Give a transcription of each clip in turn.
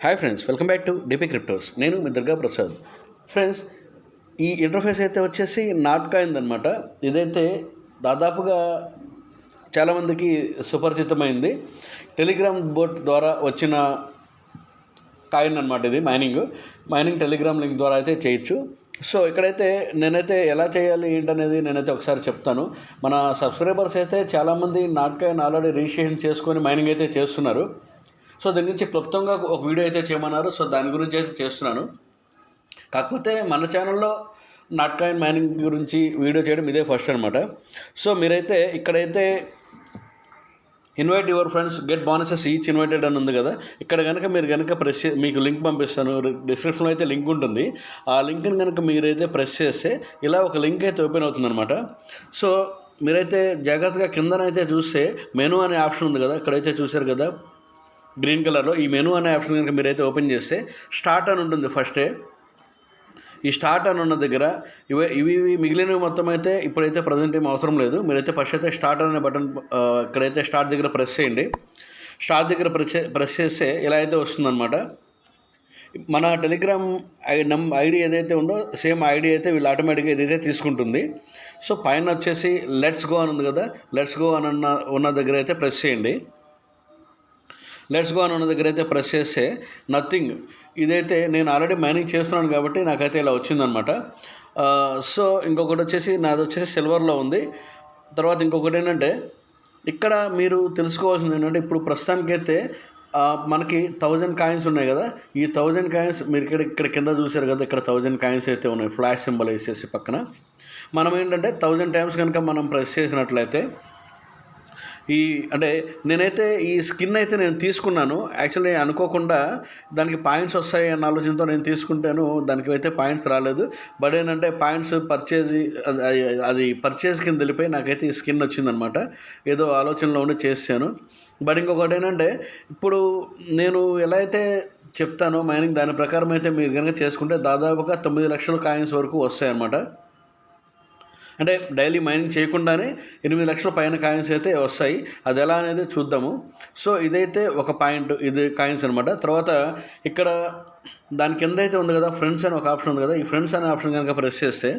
Hi friends, welcome back to DP cryptos. నేను మీ Durga Prasad. Friends, ఈ interface అయితే వచ్చేసి నాట్ కాయిన్ అనమాట. ఇదైతే దాదాపుగా చాలామందికి సుపరిచితమైంది. టెలిగ్రామ్ బోట్ ద్వారా వచ్చిన కాయిన్ అనమాట. ఇది మైనింగ్ టెలిగ్రామ్ లింక్ ద్వారా అయితే చేయొచ్చు. సో ఇక్కడైతే నేనైతే ఎలా చేయాలి ఏంటనేది నేనైతే ఒకసారి చెప్తాను. మన సబ్స్క్రైబర్స్ అయితే చాలామంది నాట్ కాయిన్ ఆల్రెడీ రిజిస్ట్రేషన్ చేసుకొని మైనింగ్ అయితే చేస్తున్నారు. సో దీని నుంచి క్లుప్తంగా ఒక వీడియో అయితే చేయమన్నారు. సో దాని గురించి అయితే చేస్తున్నాను. కాకపోతే మన ఛానల్లో నాట్ కాయిన్ మైనింగ్ గురించి వీడియో చేయడం ఇదే ఫస్ట్ అనమాట. సో మీరైతే ఇక్కడైతే invite your friends get bonuses each invited అని ఉంది కదా. ఇక్కడ కనుక మీరు కనుక ప్రెస్ మీకు లింక్ పంపిస్తాను. డిస్క్రిప్షన్లో అయితే లింక్ ఉంటుంది. ఆ లింక్ని కనుక మీరైతే ప్రెస్ చేస్తే ఇలా ఒక లింక్ అయితే ఓపెన్ అవుతుందన్నమాట. సో మీరైతే జాగ్రత్తగా కిందనైతే చూస్తే మెనూ అనే ఆప్షన్ ఉంది కదా. ఇక్కడైతే చూశారు కదా గ్రీన్ కలర్లో. ఈ మెనూ అనే ఆప్షన్ కనుక మీరైతే ఓపెన్ చేస్తే స్టార్ట్ అని ఉంటుంది ఫస్టే. ఈ స్టార్ట్ అని ఉన్న దగ్గర ఇవి మిగిలినవి మొత్తం అయితే ఇప్పుడైతే ప్రజెంట్ ఏం అవసరం లేదు. మీరైతే ఫస్ట్ అయితే స్టార్ట్ అనే బటన్ ఇక్కడైతే స్టార్ట్ దగ్గర ప్రెస్ చేయండి. స్టార్ట్ దగ్గర ప్రెస్ చేస్తే ఇలా అయితే వస్తుందన్నమాట. మన టెలిగ్రామ్ ఐడి ఏదైతే ఉందో సేమ్ ఐడి అయితే వీళ్ళు ఆటోమేటిక్గా ఏదైతే తీసుకుంటుంది. సో పైన వచ్చేసి లెట్స్ గో అని ఉంది కదా. లెట్స్ గో అని ఉన్న దగ్గర అయితే ప్రెస్ చేయండి. లెట్స్ గో అని ఉన్న దగ్గర అయితే ప్రెస్ చేస్తే నథింగ్. ఇదైతే నేను ఆల్రెడీ మైనింగ్ చేస్తున్నాను కాబట్టి నాకైతే ఇలా వచ్చిందనమాట. సో ఇంకొకటి వచ్చేసి నాది వచ్చేసి సిల్వర్లో ఉంది. తర్వాత ఇంకొకటి ఏంటంటే ఇక్కడ మీరు తెలుసుకోవాల్సింది ఏంటంటే ఇప్పుడు ప్రస్తుతానికైతే మనకి 1000 కాయిన్స్ ఉన్నాయి కదా. ఈ 1000 కాయిన్స్ మీరు ఇక్కడ కింద చూసారు కదా. ఇక్కడ 1000 కాయిన్స్ అయితే ఉన్నాయి. ఫ్లాష్ సింబల్ వేసేసి పక్కన మనం ఏంటంటే 1000 టైమ్స్ కనుక మనం ప్రెస్ చేసినట్లయితే అంటే నేనైతే ఈ స్కిన్ అయితే నేను తీసుకున్నాను. యాక్చువల్లీ అనుకోకుండా దానికి పాయింట్స్ వస్తాయి అన్న ఆలోచనతో నేను తీసుకుంటాను. దానికి అయితే పాయింట్స్ రాలేదు. బట్ ఏంటంటే పాయింట్స్ అది పర్చేజ్ కింద వెళ్ళిపోయి నాకైతే ఈ స్కిన్ వచ్చిందనమాట. ఏదో ఆలోచనలో ఉండి చేసాను. బట్ ఇంకొకటి ఏంటంటే ఇప్పుడు నేను ఎలా అయితే చెప్తానో మైనింగ్ దాని ప్రకారం అయితే మీరు కనుక చేసుకుంటే దాదాపుగా 9 లక్షల కాయిన్స్ వరకు వస్తాయన్నమాట. అంటే డైలీ మైనింగ్ చేయకుండానే 8 లక్షల పైన కాయిన్స్ అయితే వస్తాయి. అది ఎలా అనేది చూద్దాము. సో ఇదైతే ఒక పాయింట్, ఇది కాయిన్స్ అనమాట. తర్వాత ఇక్కడ దాని కింద అయితే ఉంది కదా ఫ్రెండ్స్ అని ఒక ఆప్షన్ ఉంది కదా. ఈ ఫ్రెండ్స్ అనే ఆప్షన్ కనుక ప్రెస్ చేస్తే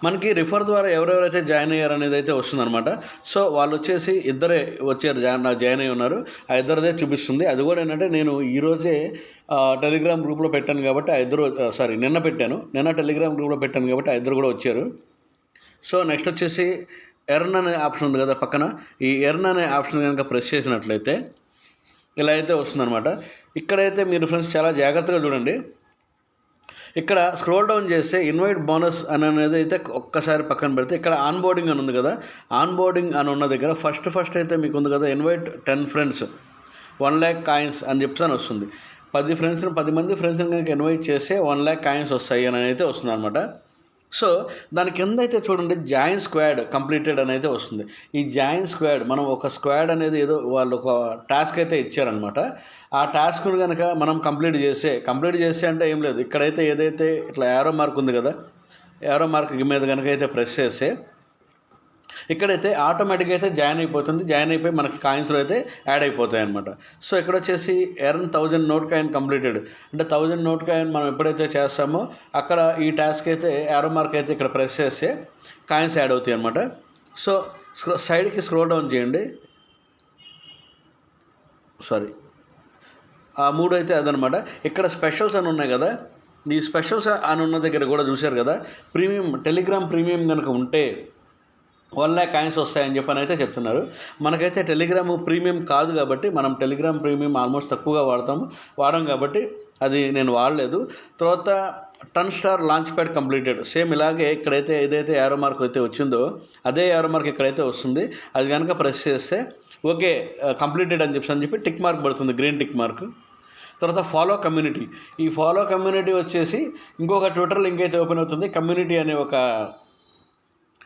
మనకి రిఫర్ ద్వారా ఎవరెవరైతే జాయిన్ అయ్యారు అనేది అయితే వస్తుందన్నమాట. సో వాళ్ళు వచ్చేసి ఇద్దరే వచ్చారు, జాయిన్ అయ్యి ఉన్నారు. ఆ ఇద్దరిదే చూపిస్తుంది. అది కూడా ఏంటంటే నేను ఈరోజే టెలిగ్రామ్ గ్రూప్లో పెట్టాను కాబట్టి నిన్న టెలిగ్రామ్ గ్రూప్లో పెట్టాను కాబట్టి ఆ ఇద్దరు కూడా వచ్చారు. సో నెక్స్ట్ వచ్చేసి ఎర్న్ అనే ఆప్షన్ ఉంది కదా పక్కన. ఈ ఎర్న్ అనే ఆప్షన్ కనుక ప్రెస్ చేసినట్లయితే ఇలా అయితే వస్తుందన్నమాట. ఇక్కడైతే మీరు ఫ్రెండ్స్ చాలా జాగ్రత్తగా చూడండి. ఇక్కడ స్క్రోల్ డౌన్ చేస్తే ఇన్వైట్ బోనస్ అనేది అయితే ఒక్కసారి పక్కన పెడితే ఇక్కడ ఆన్ బోర్డింగ్ అని ఉంది కదా. ఆన్ బోర్డింగ్ అని ఉన్న దగ్గర ఫస్ట్ అయితే మీకు ఉంది కదా ఇన్వైట్ 10 ఫ్రెండ్స్ 1 lakh కాయిన్స్ అని చెప్తాను వస్తుంది. 10 మంది ఫ్రెండ్స్ని కనుక ఇన్వైట్ చేస్తే 1 lakh కాయిన్స్ వస్తాయి అని అయితే వస్తుంది అనమాట. సో దాని కింద అయితే చూడండి జాయిన్ స్క్వాడ్ కంప్లీటెడ్ అని అయితే వస్తుంది. ఈ జాయిన్ స్క్వాడ్ మనం ఒక స్క్వాడ్ అనేది ఏదో వాళ్ళు ఒక టాస్క్ అయితే ఇచ్చారనమాట. ఆ టాస్క్ను కనుక మనం కంప్లీట్ చేస్తే అంటే ఏం లేదు. ఇక్కడైతే ఏదైతే ఇట్లా యారో మార్క్ ఉంది కదా, యారో మార్క్ మీద కనుక అయితే ప్రెస్ చేస్తే ఇక్కడైతే ఆటోమేటిక్గా అయితే జాయిన్ అయిపోయి మనకి కాయిన్స్లో అయితే యాడ్ అయిపోతాయి అనమాట. సో ఇక్కడ వచ్చేసి ఎర్న్ 1000 నోట్ కాయిన్ కంప్లీటెడ్ అంటే 1000 నోట్ కాయిన్ మనం ఎప్పుడైతే చేస్తామో అక్కడ ఈ టాస్క్ అయితే యారో మార్క్ అయితే ఇక్కడ ప్రెస్ చేస్తే కాయిన్స్ యాడ్ అవుతాయి అనమాట. సో సైడ్కి స్క్రోల్ డౌన్ చేయండి. ఆ 3 అయితే అదనమాట. ఇక్కడ స్పెషల్స్ అని ఉన్నాయి కదా. ఈ స్పెషల్స్ అని ఉన్న దగ్గర కూడా చూశారు కదా. టెలిగ్రామ్ ప్రీమియం కనుక ఉంటే 1 lakh కాయిన్స్ వస్తాయని చెప్పని అయితే చెప్తున్నారు. మనకైతే టెలిగ్రామ్ ప్రీమియం కాదు కాబట్టి మనం టెలిగ్రామ్ ప్రీమియం ఆల్మోస్ట్ తక్కువగా వాడాం కాబట్టి అది నేను వాడలేదు. తర్వాత 10 star launch pad completed same ఇలాగే ఇక్కడైతే ఏదైతే యారో మార్క్ అయితే వచ్చిందో అదే యారో మార్క్ ఇక్కడైతే వస్తుంది. అది కనుక ప్రెస్ చేస్తే ఓకే కంప్లీటెడ్ అని చెప్పి టిక్ మార్క్ పడుతుంది, గ్రీన్ టిక్ మార్క్. తర్వాత ఫాలో కమ్యూనిటీ. ఈ ఫాలో కమ్యూనిటీ వచ్చేసి ఇంకొక ట్విట్టర్ లింక్ అయితే ఓపెన్ అవుతుంది. కమ్యూనిటీ అనే ఒక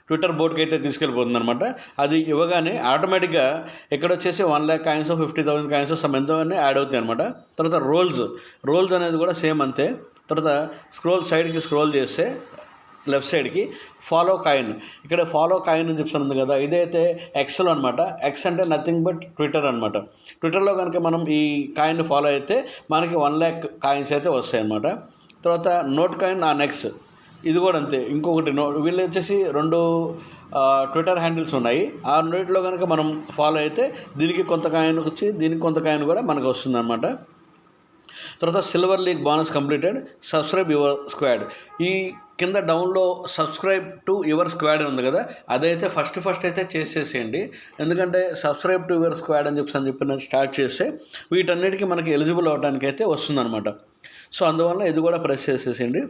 ట్విట్టర్ బోర్డ్కి అయితే తీసుకెళ్ళిపోతుంది అనమాట. అది ఇవ్వగానే ఆటోమేటిక్గా ఇక్కడ వచ్చేసి 1 lakh కాయిన్స్ 50,000 కాయిన్స్ ఎంతో యాడ్ అవుతాయి అనమాట. తర్వాత రోల్స్ అనేది కూడా సేమ్ అంతే. తర్వాత సైడ్కి స్క్రోల్ చేస్తే లెఫ్ట్ సైడ్కి ఫాలో కాయిన్, ఇక్కడ ఫాలో కాయిన్ అని చెప్తుంది కదా, ఇదైతే ఎక్స్లో అనమాట. ఎక్స్ అంటే నథింగ్ బట్ ట్విట్టర్ అనమాట. ట్విట్టర్లో కనుక మనం ఈ కాయిన్ని ఫాలో అయితే మనకి 1,00,000 కాయిన్స్ అయితే వస్తాయి అనమాట. తర్వాత నోట్ కాయిన్ ఆ నెక్స్ట్, ఇది కూడా అంతే. ఇంకొకటి వీళ్ళు వచ్చేసి 2 ట్విట్టర్ హ్యాండిల్స్ ఉన్నాయి. ఆ రెండిట్లో కనుక మనం ఫాలో అయితే దీనికి కొంత కాయిన్ వచ్చి దీనికి కొంత కాయిన్ కూడా మనకు వస్తుంది అనమాట. తర్వాత silver league bonus completed, subscribe your squad. ఈ కింద డౌన్లో సబ్స్క్రైబ్ టు యువర్ స్క్వాడ్ ఉంది కదా, అదైతే ఫస్ట్ అయితే చేసేసేయండి. ఎందుకంటే సబ్స్క్రైబ్ టు యువర్ స్క్వాడ్ అని చెప్పి నేను స్టార్ట్ చేస్తే వీటన్నిటికీ మనకి ఎలిజిబుల్ అవ్వడానికి అయితే వస్తుందన్నమాట. సో అందువల్ల ఇది కూడా ప్రెస్ చేసేసేయండి.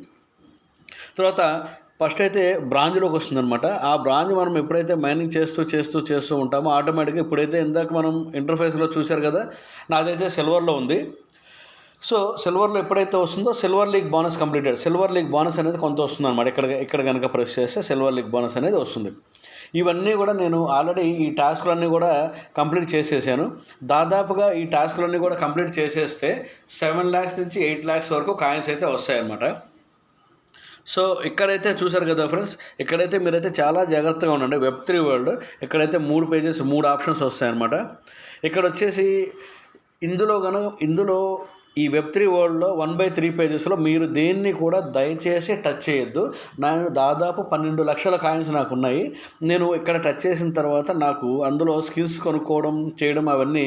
తర్వాత ఫస్ట్ అయితే బ్రాంజ్లోకి వస్తుందన్నమాట. ఆ బ్రాంజ్ మనం ఎప్పుడైతే మైనింగ్ చేస్తూ ఉంటామో ఆటోమేటిక్గా ఇప్పుడైతే ఇందాక మనం ఇంటర్ఫేస్లో చూశారు కదా, నాదైతే సిల్వర్లో ఉంది. సో సిల్వర్లో ఎప్పుడైతే వస్తుందో silver league bonus completed, silver league bonus అనేది కొంత వస్తుంది అనమాట. ఇక్కడ కనుక ప్రెస్ చేస్తే సిల్వర్ లీగ్ బోనస్ అనేది వస్తుంది. ఇవన్నీ కూడా నేను ఆల్రెడీ ఈ టాస్కులన్నీ కూడా కంప్లీట్ చేసేసాను. దాదాపుగా ఈ టాస్కులన్నీ కూడా కంప్లీట్ చేసేస్తే 7 lakhs నుంచి 8 lakhs వరకు కాయిన్స్ అయితే వస్తాయన్నమాట. సో ఇక్కడైతే చూసారు కదా ఫ్రెండ్స్, ఇక్కడైతే మీరైతే చాలా జాగ్రత్తగా ఉండండి. Web3 వరల్డ్ ఇక్కడైతే 3 pages 3 ఆప్షన్స్ వస్తాయన్నమాట. ఇక్కడ వచ్చేసి ఇందులో ఈ Web3 వరల్డ్లో 1/3 pagesలో మీరు దేన్ని కూడా దయచేసి టచ్ చేయొద్దు. నేను దాదాపు 12 లక్షల కాయిన్స్ నాకు ఉన్నాయి. నేను ఇక్కడ టచ్ చేసిన తర్వాత నాకు అందులో స్కిన్స్ కొనుక్కోవడం చేయడం అవన్నీ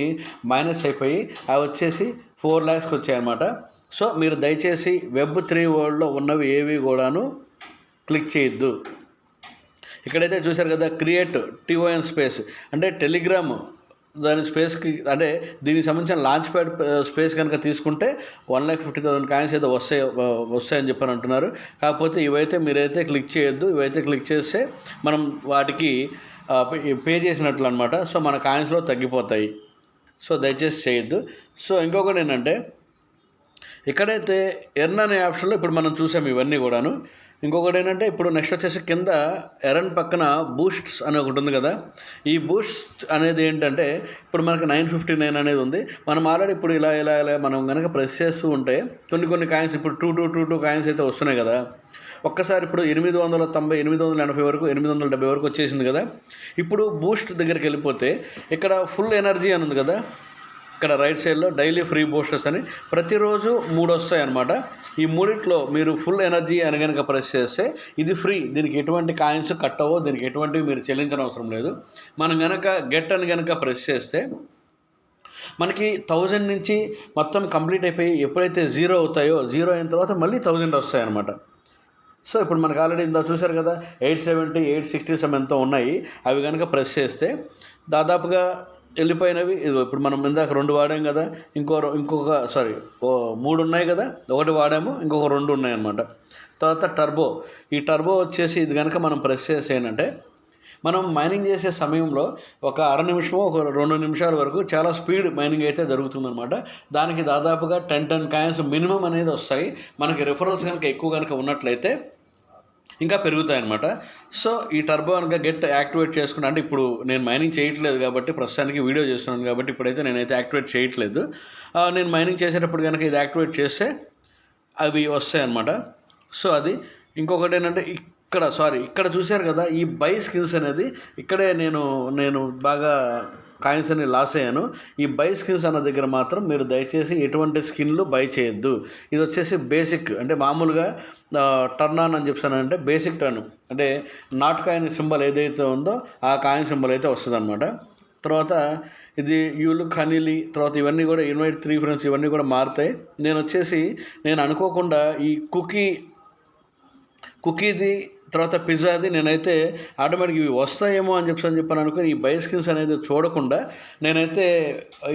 మైనస్ అయిపోయి అవి వచ్చేసి 4 lakhsకి వచ్చాయన్నమాట. సో మీరు దయచేసి Web3 వరల్డ్లో ఉన్నవి ఏవి కూడాను క్లిక్ చేయొద్దు. ఇక్కడైతే చూశారు కదా, క్రియేట్ TON స్పేస్ అంటే టెలిగ్రామ్ దాని స్పేస్కి, అంటే దీనికి సంబంధించిన లాంచ్ ప్యాడ్ స్పేస్ కనుక తీసుకుంటే 1,50,000 కాయిన్స్ అయితే వస్తాయని చెప్పని అంటున్నారు. కాకపోతే ఇవైతే మీరైతే క్లిక్ చేయొద్దు. ఇవైతే క్లిక్ చేస్తే మనం వాటికి పే చేసినట్లు అనమాట. సో మన కాయిన్స్లో తగ్గిపోతాయి. సో దయచేసి చేయొద్దు. సో ఇంకొకటి ఏంటంటే, ఇక్కడైతే ఎర్న్ అనే ఆప్షన్లో ఇప్పుడు మనం చూసాము ఇవన్నీ కూడాను. ఇంకొకటి ఏంటంటే, ఇప్పుడు నెక్స్ట్ వచ్చేసి కింద ఎర్న్ పక్కన బూస్ట్స్ అని ఒకటి ఉంది కదా, ఈ బూస్ట్ అనేది ఏంటంటే ఇప్పుడు మనకి 959 అనేది ఉంది. మనం ఆల్రెడీ ఇప్పుడు ఇలా మనం కనుక ప్రెస్ చేస్తూ ఉంటే కొన్ని కాయిన్స్ ఇప్పుడు 2 కాయిన్స్ అయితే వస్తున్నాయి కదా. ఒక్కసారి ఇప్పుడు 890, 880 వరకు 870 వరకు వచ్చేసింది కదా. ఇప్పుడు బూస్ట్ దగ్గరికి వెళ్ళిపోతే ఇక్కడ ఫుల్ ఎనర్జీ అని ఉంది కదా, ఇక్కడ రైట్ సైడ్లో డైలీ ఫ్రీ బూస్టర్స్ అని ప్రతిరోజు 3 వస్తాయి అన్నమాట. ఈ 3లో మీరు ఫుల్ ఎనర్జీ అని కనుక ప్రెస్ చేస్తే ఇది ఫ్రీ. దీనికి ఎటువంటి కాయిన్స్ కట్టవో, దీనికి ఎటువంటివి మీరు చెల్లించిన అవసరం లేదు. మనం కనుక గెట్ అని కనుక ప్రెస్ చేస్తే మనకి 1000 నుంచి మొత్తం కంప్లీట్ అయిపోయి ఎప్పుడైతే 0 అవుతాయో, 0 అయిన తర్వాత మళ్ళీ 1000 వస్తాయన్నమాట. సో ఇప్పుడు మనకు ఆల్రెడీ ఇందా చూశారు కదా, 870, 867 ఎంతో ఉన్నాయి. అవి కనుక ప్రెస్ చేస్తే దాదాపుగా వెళ్ళిపోయినవి. ఇప్పుడు మనం ఇందాక 2 వాడాం కదా, ఇంకొక 3 ఉన్నాయి కదా, 1 వాడాము, ఇంకొక 2 ఉన్నాయన్నమాట. తర్వాత టర్బో, ఈ టర్బో వచ్చేసి ఇది కనుక మనం ప్రెస్ చేసేనంటే మనం మైనింగ్ చేసే సమయంలో ఒక అర నిమిషమో ఒక 2 నిమిషాల వరకు చాలా స్పీడ్ మైనింగ్ అయితే జరుగుతుందన్నమాట. దానికి దాదాపుగా 10 కాయిన్స్ మినిమం అనేది వస్తాయి. మనకి రిఫరల్స్ కనుక ఎక్కువ కనుక ఉన్నట్లయితే ఇంకా పెరుగుతాయన్నమాట. సో ఈ టర్బో కనుక గెట్ యాక్టివేట్ చేసుకున్నా, అంటే ఇప్పుడు నేను మైనింగ్ చేయట్లేదు కాబట్టి ప్రస్తుతానికి వీడియో చేస్తున్నాను కాబట్టి ఇప్పుడైతే నేనైతే యాక్టివేట్ చేయట్లేదు. నేను మైనింగ్ చేసేటప్పుడు కనుక ఇది యాక్టివేట్ చేస్తే అవి వస్తాయన్నమాట. సో అది ఇంకొకటి ఏంటంటే, ఇక్కడ చూశారు కదా, ఈ బై స్కిన్స్ అనేది ఇక్కడే నేను బాగా కాయిన్స్ అని లాస్ అయ్యాను. ఈ బై స్కిన్స్ అన్న దగ్గర మాత్రం మీరు దయచేసి ఎటువంటి స్కిన్లు బై చేయొద్దు. ఇది వచ్చేసి బేసిక్, అంటే మామూలుగా టర్న్ ఆన్ అని చెప్తానంటే బేసిక్ టర్న్, అంటే నాట్ కాయిన్ సింబల్ ఏదైతే ఉందో ఆ కాయిన్ సింబల్ అయితే వస్తుంది అనమాట. తర్వాత ఇది యూలుక్ హనీలీ, తర్వాత ఇవన్నీ కూడా ఇన్వైట్ 3 ఫ్రెండ్స్ ఇవన్నీ కూడా మారుతాయి. నేను అనుకోకుండా ఈ కుకీది తర్వాత పిజ్జాది నేనైతే ఆటోమేటిక్ ఇవి వస్తాయేమో అని చెప్పని అనుకుని ఈ బై స్కిన్స్ అనేది చూడకుండా నేనైతే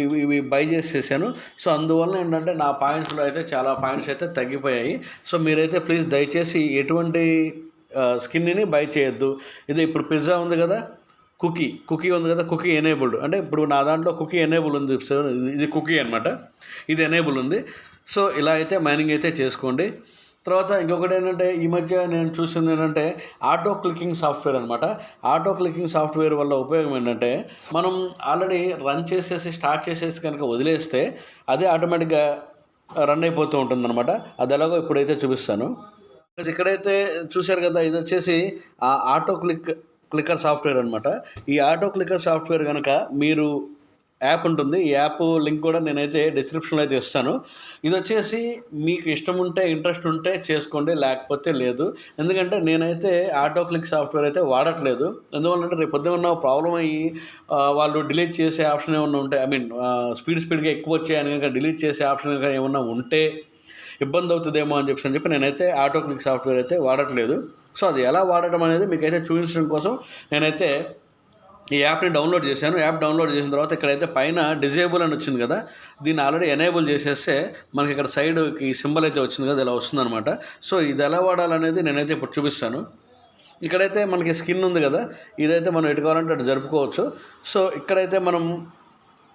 ఇవి బై చేసేసాను. సో అందువల్ల ఏంటంటే నా పాయింట్స్లో అయితే చాలా పాయింట్స్ అయితే తగ్గిపోయాయి. సో మీరైతే ప్లీజ్ దయచేసి ఎటువంటి స్కిన్ని బై చేయొద్దు. ఇది ఇప్పుడు పిజ్జా ఉంది కదా, కుకీ ఉంది కదా, కుకీ ఎనేబుల్డ్, అంటే ఇప్పుడు నా దాంట్లో కుకీ ఎనేబుల్ ఉంది, ఇది కుకీ అనమాట, ఇది ఎనేబుల్ ఉంది. సో ఇలా అయితే మైనింగ్ అయితే చేసుకోండి. తర్వాత ఇంకొకటి ఏంటంటే, ఈ మధ్య నేను చూసింది ఏంటంటే ఆటో క్లికింగ్ సాఫ్ట్వేర్ అనమాట. ఆటో క్లికింగ్ సాఫ్ట్వేర్ వల్ల ఉపయోగం ఏంటంటే, మనం ఆల్రెడీ రన్ చేసేసి స్టార్ట్ చేసేసి కనుక వదిలేస్తే అదే ఆటోమేటిక్గా రన్ అయిపోతూ ఉంటుంది అనమాట. అది ఎలాగో ఇప్పుడైతే చూపిస్తాను. ఇక్కడైతే చూశారు కదా, ఇది వచ్చేసి ఆటో క్లిక్కర్ సాఫ్ట్వేర్ అనమాట. ఈ ఆటో క్లిక్కర్ సాఫ్ట్వేర్ కనుక మీరు యాప్ ఉంటుంది. ఈ యాప్ లింక్ కూడా నేనైతే డిస్క్రిప్షన్లో అయితే ఇస్తాను. ఇది వచ్చేసి మీకు ఇష్టం ఉంటే, ఇంట్రెస్ట్ ఉంటే చేసుకోండి, లేకపోతే లేదు. ఎందుకంటే నేనైతే ఆటో క్లిక్ సాఫ్ట్వేర్ అయితే వాడట్లేదు. ఎందువల్లంటే రేపు పొద్దున్న ప్రాబ్లం అయ్యి వాళ్ళు డిలీట్ చేసే ఆప్షన్ ఏమన్నా ఉంటే, స్పీడ్గా ఎక్కువ వచ్చాయని కనుక డిలీట్ చేసే ఆప్షన్ కనుక ఏమన్నా ఉంటే ఇబ్బంది అవుతుందేమో అని చెప్పి నేనైతే ఆటో క్లిక్ సాఫ్ట్వేర్ అయితే వాడట్లేదు. సో అది ఎలా వాడటం అనేది మీకైతే చూపించడం కోసం నేనైతే ఈ యాప్ని డౌన్లోడ్ చేశాను. యాప్ డౌన్లోడ్ చేసిన తర్వాత ఇక్కడైతే పైన డిజేబుల్ అని వచ్చింది కదా, దీన్ని ఆల్రెడీ ఎనేబుల్ చేసేస్తే మనకి ఇక్కడ సైడ్కి సింబల్ అయితే వచ్చింది కదా, ఇలా వస్తుందన్నమాట. సో ఇది ఎలా వాడాలనేది నేనైతే ఇప్పుడు చూపిస్తాను. ఇక్కడైతే మనకి స్కిన్ ఉంది కదా, ఇదైతే మనం ఎటు కావాలంటే అటు జరుపుకోవచ్చు. సో ఇక్కడైతే మనం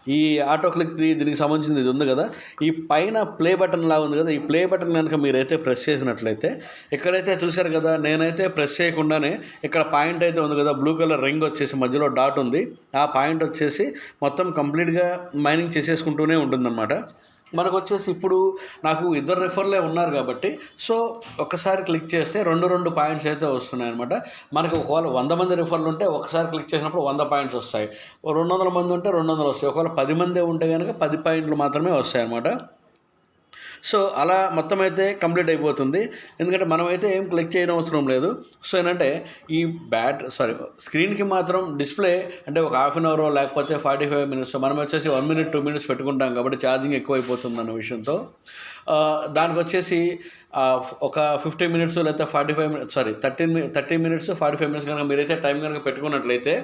ఈ ఆటో క్లిక్ది దీనికి సంబంధించింది ఇది ఉంది కదా, ఈ పైన ప్లే బటన్ లాగా ఉంది కదా, ఈ ప్లే బటన్ కనుక మీరైతే ప్రెస్ చేసినట్లయితే ఇక్కడైతే చూశారు కదా, నేనైతే ప్రెస్ చేయకుండానే ఇక్కడ పాయింట్ అయితే ఉంది కదా, బ్లూ కలర్ రింగ్ వచ్చేసి మధ్యలో డాట్ ఉంది, ఆ పాయింట్ వచ్చేసి మొత్తం కంప్లీట్గా మైనింగ్ చేసేసుకుంటూనే ఉంటుందన్నమాట. మనకు వచ్చేసి ఇప్పుడు నాకు 2 రెఫర్లే ఉన్నారు కాబట్టి, సో ఒక్కసారి క్లిక్ చేస్తే 2 పాయింట్స్ అయితే వస్తున్నాయి అనమాట. మనకు ఒకవేళ 100 మంది రెఫర్లు ఉంటే ఒకసారి క్లిక్ చేసినప్పుడు 100 పాయింట్స్ వస్తాయి. 200 మంది ఉంటే 200 వస్తాయి. ఒకవేళ 10 మంది ఉంటే కనుక 10 పాయింట్లు మాత్రమే వస్తాయి అనమాట. సో అలా మొత్తం అయితే కంప్లీట్ అయిపోతుంది. ఎందుకంటే మనమైతే ఏం క్లిక్ చేయడం అవసరం లేదు. సో ఏంటంటే ఈ స్క్రీన్కి మాత్రం డిస్ప్లే అంటే ఒక హాఫ్ అన్ అవర్ లేకపోతే 45 మినిట్స్, మనం వచ్చేసి 1 మినిట్ 2 మినిట్స్ పెట్టుకుంటాం కాబట్టి ఛార్జింగ్ ఎక్కువ అయిపోతుంది అన్న విషయంతో దానికి వచ్చేసి ఒక 50 మినిట్స్ లేదా 30 మినిట్స్ 45 మినిట్స్ కనుక మీరైతే టైం కనుక పెట్టుకున్నట్లయితే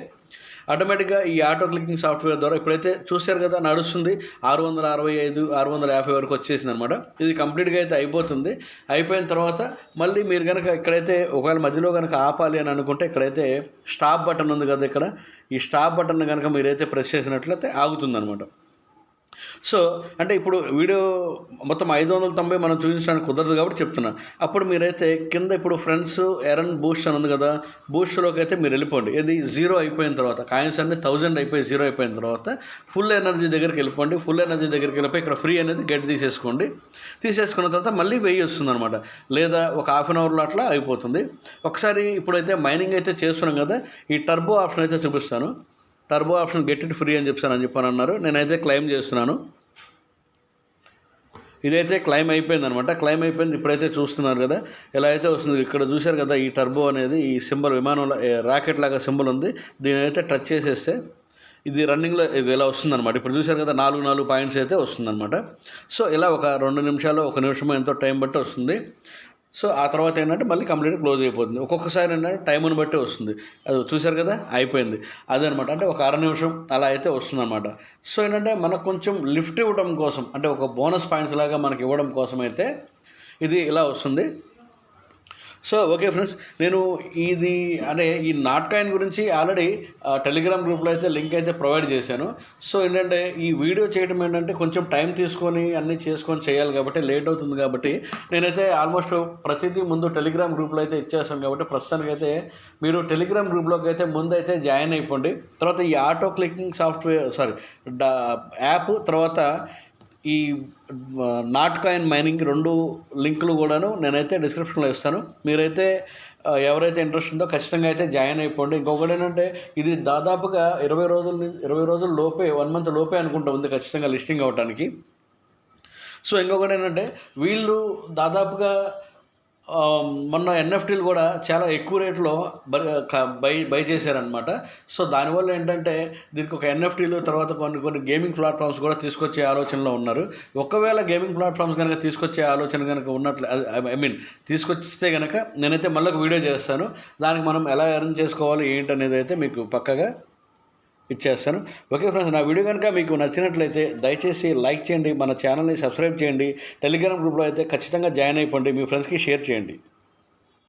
ఆటోమేటిక్గా ఈ ఆటో క్లికింగ్ సాఫ్ట్వేర్ ద్వారా ఇప్పుడైతే చూశారు కదా, నడుస్తుంది 665 650 వరకు వచ్చేసింది అనమాట. ఇది కంప్లీట్గా అయితే అయిపోతుంది. అయిపోయిన తర్వాత మళ్ళీ మీరు కనుక ఇక్కడైతే ఒకవేళ మధ్యలో కనుక ఆపాలి అని అనుకుంటే ఇక్కడైతే స్టాప్ బటన్ ఉంది కదా, ఇక్కడ ఈ స్టాప్ బటన్ కనుక మీరైతే ప్రెస్ చేసినట్లయితే ఆగుతుంది అనమాట. సో అంటే ఇప్పుడు వీడియో మొత్తం 590 మనం చూపించడానికి కుదరదు కాబట్టి చెప్తున్నాను. అప్పుడు మీరైతే కింద ఇప్పుడు ఫ్రెండ్స్ ఎర్న్ బూస్ట్ అని ఉంది కదా, బూస్ట్లోకి అయితే మీరు వెళ్ళిపోండి. ఇది 0 అయిపోయిన తర్వాత, కాయిన్స్ అన్ని 1000 అయిపోయి 0 అయిపోయిన తర్వాత ఫుల్ ఎనర్జీ దగ్గరికి వెళ్ళిపోండి. ఫుల్ ఎనర్జీ దగ్గరికి వెళ్ళిపోయి ఇక్కడ ఫ్రీ అనేది గెట్ తీసేసుకున్న తర్వాత మళ్ళీ 1000 వస్తుంది అనమాట, లేదా ఒక హాఫ్ అన్ అవర్లో అట్లా అయిపోతుంది. ఒకసారి ఇప్పుడైతే మైనింగ్ అయితే చేస్తున్నాం కదా, ఈ టర్బో ఆప్షన్ అయితే చూపిస్తాను. Turbo option get it free అని చెప్పని అన్నారు. నేనైతే క్లెయిమ్ చేస్తున్నాను. ఇదైతే క్లెయిమ్ అయిపోయింది అనమాట. క్లెయిమ్ అయిపోయింది. ఇప్పుడైతే చూస్తున్నారు కదా, ఎలా అయితే వస్తుంది. ఇక్కడ చూశారు కదా, ఈ టర్బో అనేది ఈ సింబల్ విమానంలో రాకెట్ లాగా సింబల్ ఉంది, దీని అయితే టచ్ చేసేస్తే ఇది రన్నింగ్లో ఇలా వస్తుందన్నమాట. ఇప్పుడు చూశారు కదా, 4 పాయింట్స్ అయితే వస్తుందన్నమాట. సో ఇలా ఒక 2 నిమిషాలు 1 నిమిషం ఎంతో టైం బట్టి వస్తుంది. సో ఆ తర్వాత ఏంటంటే మళ్ళీ కంప్లీట్గా క్లోజ్ అయిపోతుంది. ఒక్కొక్కసారి ఏంటంటే టైంని బట్టి వస్తుంది. అది చూశారు కదా, అయిపోయింది అదనమాట. అంటే ఒక 1/2 నిమిషం అలా అయితే వస్తుందన్నమాట. సో ఏంటంటే మనకు కొంచెం లిఫ్ట్ ఇవ్వడం కోసం, అంటే ఒక బోనస్ పాయింట్స్ లాగా మనకి ఇవ్వడం కోసం అయితే ఇది ఇలా వస్తుంది. సో ఓకే ఫ్రెండ్స్, నేను ఈ నాట్ కాయిన్ గురించి ఆల్రెడీ టెలిగ్రామ్ గ్రూప్లో అయితే లింక్ అయితే ప్రొవైడ్ చేశాను. సో ఏంటంటే ఈ వీడియో చేయడం ఏంటంటే కొంచెం టైం తీసుకొని అన్నీ చేసుకొని చేయాలి కాబట్టి లేట్ అవుతుంది కాబట్టి నేనైతే ఆల్మోస్ట్ ప్రతిదీ ముందు టెలిగ్రామ్ గ్రూప్లో అయితే ఇచ్చేస్తాను కాబట్టి ప్రస్తుతానికైతే మీరు టెలిగ్రామ్ గ్రూప్లోకి అయితే ముందు అయితే జాయిన్ అయిపోండి. తర్వాత ఈ ఆటో క్లికింగ్ యాప్, తర్వాత ఈ నాట్ కాయిన్ మైనింగ్ 2 లింకులు కూడాను నేనైతే డిస్క్రిప్షన్లో ఇస్తాను. మీరైతే ఎవరైతే ఇంట్రెస్ట్ ఉందో ఖచ్చితంగా అయితే జాయిన్ అయిపోండి. ఇంకొకటి ఏంటంటే ఇది దాదాపుగా 20 రోజుల లోపే, 1 మంత్ లోపే అనుకుంటా ఉంది ఖచ్చితంగా లిస్టింగ్ అవ్వడానికి. సో ఇంకొకటి ఏంటంటే వీళ్ళు దాదాపుగా మొన్న ఎన్ఎఫ్టీలు కూడా చాలా ఎక్కువ రేట్లో బై చేశారనమాట. సో దానివల్ల ఏంటంటే దీనికి ఒక ఎన్ఎఫ్టీలు, తర్వాత కొన్ని గేమింగ్ ప్లాట్ఫామ్స్ కూడా తీసుకొచ్చే ఆలోచనలో ఉన్నారు. ఒకవేళ గేమింగ్ ప్లాట్ఫామ్స్ కనుక తీసుకొచ్చే ఆలోచన కనుక తీసుకొస్తే కనుక నేనైతే మళ్ళీ ఒక వీడియో చేస్తాను. దానికి మనం ఎలా ఎర్న్ చేసుకోవాలి ఏంటనేది అయితే మీకు పక్కగా ఇచ్చేస్తాను. ఓకే ఫ్రెండ్స్, నా వీడియో కనుక మీకు నచ్చినట్లయితే దయచేసి లైక్ చేయండి, మన ఛానల్ని సబ్స్క్రైబ్ చేయండి, టెలిగ్రామ్ గ్రూప్లో అయితే ఖచ్చితంగా జాయిన్ అయిపోండి, మీ ఫ్రెండ్స్కి షేర్ చేయండి.